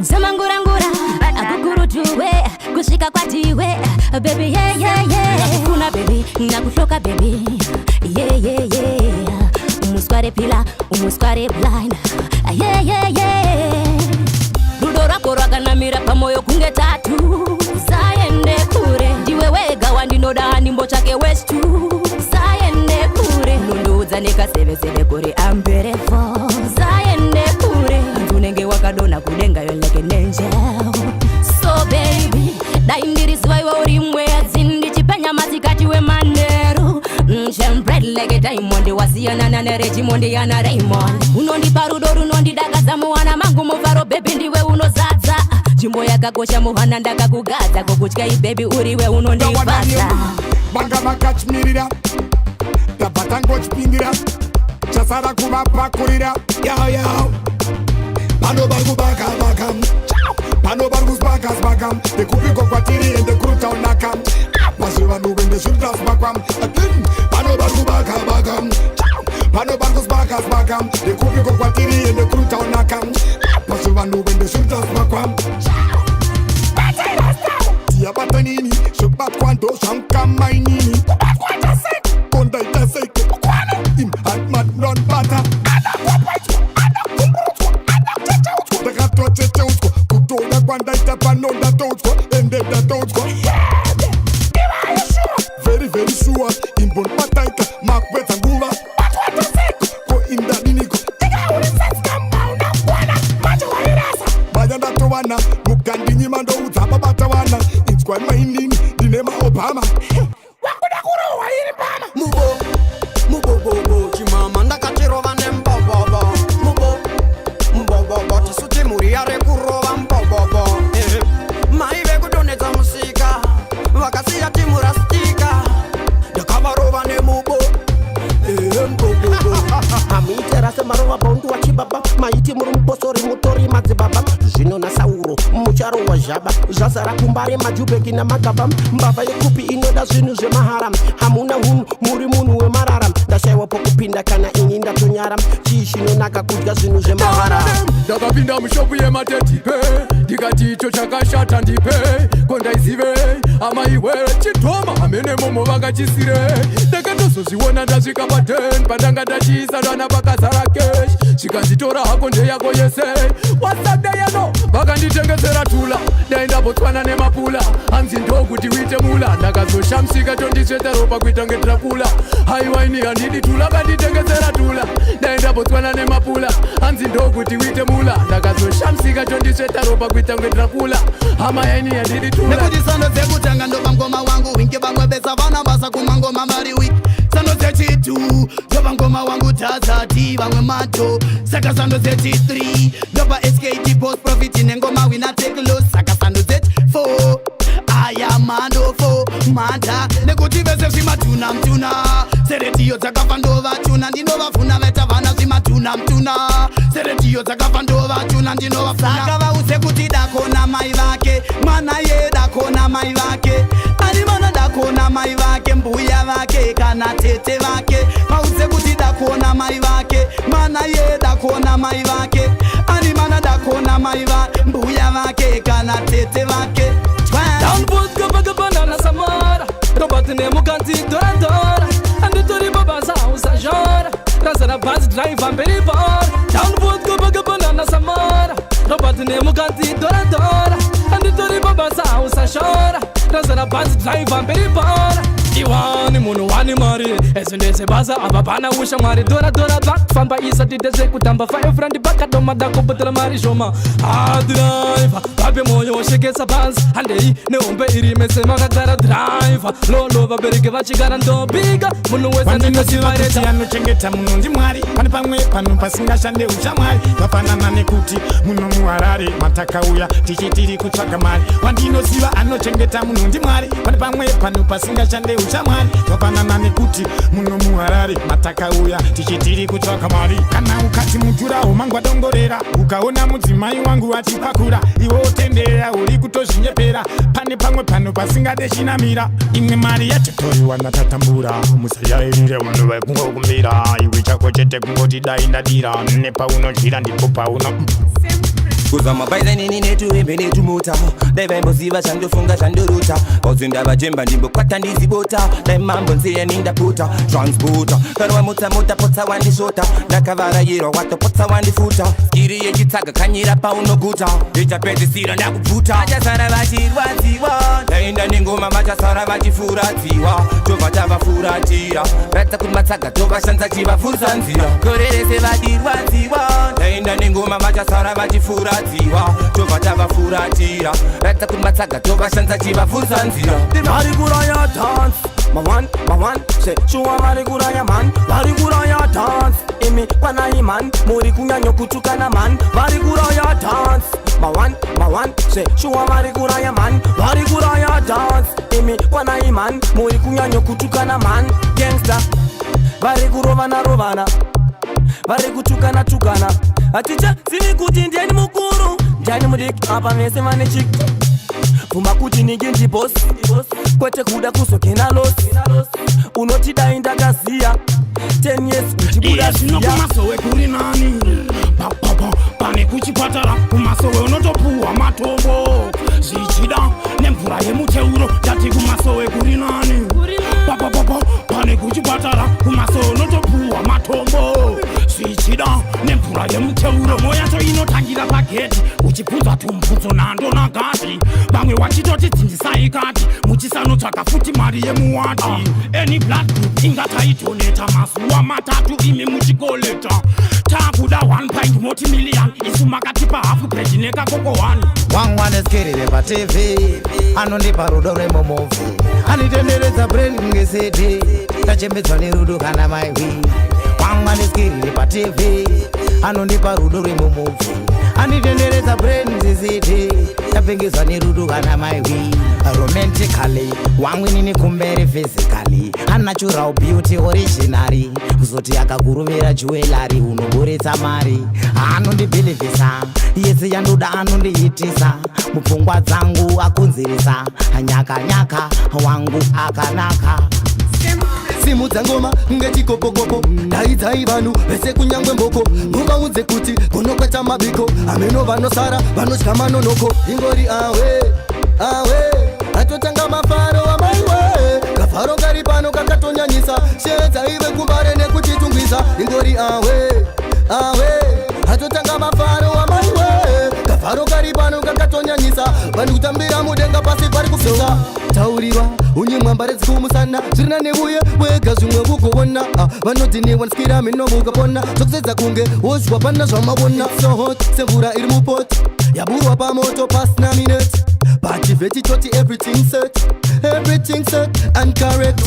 Zamangurangura akukurutuwe kushika kwatiwe baby yeah yeah yeah kuna baby nakutoka baby yeah yeah yeah umuskware pila umuskware blind yeah yeah yeah rudora koraga namira pamoyo kunge tatu sayende kure ndiwe wega wandinoda nimbo chake west sayende kure nunduza nikaseve kure amberefo sayende kure tunenge wakadona kudenga yo like an angel so baby daindirizwa iwe urimwe azindi chipenya mazikati we manero bread like a diamond wasiyana na Regimond yana Raymond unondi parudo unondi dagaza muwana mangu muvaro baby ndiwe unozadza jimbo yakakosha muhana ndakakugadza kokutya baby uriwe unondi fasa banga makachmirira tabatango chipindira chasara kuvapakurira yo pano barubaka pano barubaka dekupiko kwatiri ende kuruta onaka mazuva nuvende shuritas makwam pano barubaka pano barubaka dekupiko kwatiri ende kuruta onaka mazuva nuvende shuritas makwam tia batanini shubat kwando shankama inini konda itaseke im hatmat non bata kutoda kwanda itapanonda totsko ende da totsko very very sure imbon pataika makweta nguva ko indadiniko bayanda towana mukandinyi mando udzaba batawana inskwa maindini dinema Obama wakuda kurowa iri bama mubo chimama ndakachirova nembobobo mubo tisuti muri yare kurova mbobobo maive kudonedza musika vakasiya timurastika ndakavarova nemubo mbobobo amuitera semarova paundu wachibaba maiti muri muposori mutori madzibaba zvino nasauro mucharo wazhaba zvazara kumbare majubeki namagaba mbavha yekupi inoda zvinhu zvemahara hamuna unhu muri munhu wemarara ndashayiwa pokupinda kana inyi ndatonyara chii chinonaka kudya zvinhu zvemahara ndakapinda mushopu yematetipe ndikati icho chakashata ndipe kondaizive amaiwe chidhoma amene momo vakachisire ndakatozozviona ndasvika pa10 pandanga ndachiisa dana pakazara kesh chikanditora hako ndeyako yese wasabdeyeno vakanditengesera tula ndaindabotswana nemapula hanzi ndokuti uite mula ndakazoshamsika tondisveta ropa kuita ngetrakula haiwaini handidi tula kanditengesera tula ndaindabotswana nemapula hanzi ndokuti uite mula ndakazoshamsika tondisveta ropa kuita ngetrakula hama yaini handidi tula nekuti sando dzekutanga ndopa ngoma wangu wingi vamwe besa vana basa kumangoma vari wiki sando dzechitu ndopa ngoma wangu tazati vamwe mato saka sando dzechi3 ndopa SKT post profit nengoma wina take loss saka sando dzechi4 ayamando 4 mata nekuti vese zvimatuna mtuna seretiyo dzakafa ndovatuna ndinovafuna vaita vana zvimatuna seretiyo dzakafa ndovatuna ndinovafuna saka vauze kuti dakona mai vake mwana ye dakona mai vake ani mana dakona mai vake mbuya vake kana tete vake vauze kuti dakona mai vake mana ye dakona mai vake ani mana dakona mai vake mbuya vake kana tete vake downvote gabagabana samara robot ne mukanti dora anditori baba sausa jora razana bus driver mberi bar downvote gabagabana samara robot ne mukanti dora anditori baba sausa jora razana bus driver mberi bar iwani munhu wani mari ezindese basa abapana usha mari dora bak famba isa tidese kutamba 5 rand bakadoma dako botela mari shoma driver babe moyo shekesa bans handei neombe iri mese makagara driver lolo vabereke vachigara ndobiga munhu wese ndinosivareta anochengeta munhu ndimwari pane pamwe pano pasingashande uchamwari vafanana nekuti munhu muharare matakauya tichitiri kutsvaga mari wandinoziva anochengeta munhu ndimwari pane pamwe pano pasingashande uchamwari zvinofanana nekuti muno muharare matakauya tichitiri kutsvaka mari. Kana ukati mujuraho mangwadongorera ukaona mudzimai wangu achipakura iwo utendera uri kutozvinyepera. Pane pamwe pano pasingade chinamira imwe mari yachotoriwa natatambura. Musayairire vanhu vaikungokumbira iwe chako chete kungoti dai ndadira nepaunodyira ndipo pauno kuzama baida nini netu imbe netu mota daiva imboziva chandofunga chandoruta kauzunda vajemba ndimbokwata ndizibota dai mambo nziya nindaputa transporta kanwa mota potsa wandishota ndakavarayirwa watopotsa wandifuta skiri yechitsaga kanyira paunoguta ichapedzisira ndakubvuta vachasara vachirwadziwa ndaenda nengoma vachasara vachifuradziwa tobva tavafuratira ratidza kuti matsaga tovashandisa chivafurisa nzira korerese vadirwadziwa ndaenda nengoma vachasara vachifuradziwa tobva tavafuratira ratidza kuti matsaga tovashandisa chivafurisa nzira. Vari kuraya dance mawan se shuwa vari kuraya man vari kuraya dance imi panai man muri kunyanyo kutukana man vari kuraya dance mawan se shuwa vari kuraya man vari kuraya dance imi panai man muri kunyanyo kutukana man gangster vari kurovana vari kutukana aticha zivi kuti ndiani mukuru ndiani mudiki apa mese vane chiki pfuma kuti ningi ndibosi kwete kuda kuzogena losi unoti dai ndakaziya 10 years uchibuda ziya kumasowe kuri nani pane kuchipatara kumasowe unotopuwa matombo zvichida nemvura yemuteuro tati kumasowe kuri nani pane kuchipatara kumasowe unotopuwa matombo zvichida nemvura yemuteuro moyacho inotangira pageti uchibvunza tumbvunzo nando nagati vamwe wachitoti dzinzisai kati muchisanotsvaga futi mari yemuwati any blood group ingataidoneta mazuva matatu imi muchikoleta takuda 1 pint multimillion isu makatipa hafu breji nekakoko 1 wangwaneskirire patv anondipa rudo rwemumovhi anitenderedza brand ngesede tachembedzwa nerudo kana maiwi wangwaneskirire patv anondipa rudo rwemumovhi anitenderedza brand ngesede tapengezwa nerudo kana maiwi romantically wamwinini kumberi physically unnatural beauty originary kuzoti akakurumira jewelry unoboretsa mari anondibhilivhisa yese yandoda anondiitisa mupfungwa dzangu akunzirisa nyaka wangu akanaka simudza ngoma ngechikopokopo daidzai vanhu vese kunyangwe mboko muvaudze kuti kunokweta mabiko ameno vanosara vanodya manonoko ingori awe atotanga mafaro amaiwe kafaro kari pano kakatonyanyisa shedzaive kumbare nekuchitungwiza ingori awe atotanga mafaro amaiwe kafaro kari pano kakatonyanyisa vanhu kutambira mudenga pasi pari kufisa tauriwa unyimwambare dzikumusana zvirina nevuye wega zvimwe vugovona vanodhiniwa nskira minomukapona zvokusedza kunge wozhwa pana zvamavona sohot semvura iri mupoti yaburwa pamoto pasina minute but vetichoti everything set and correct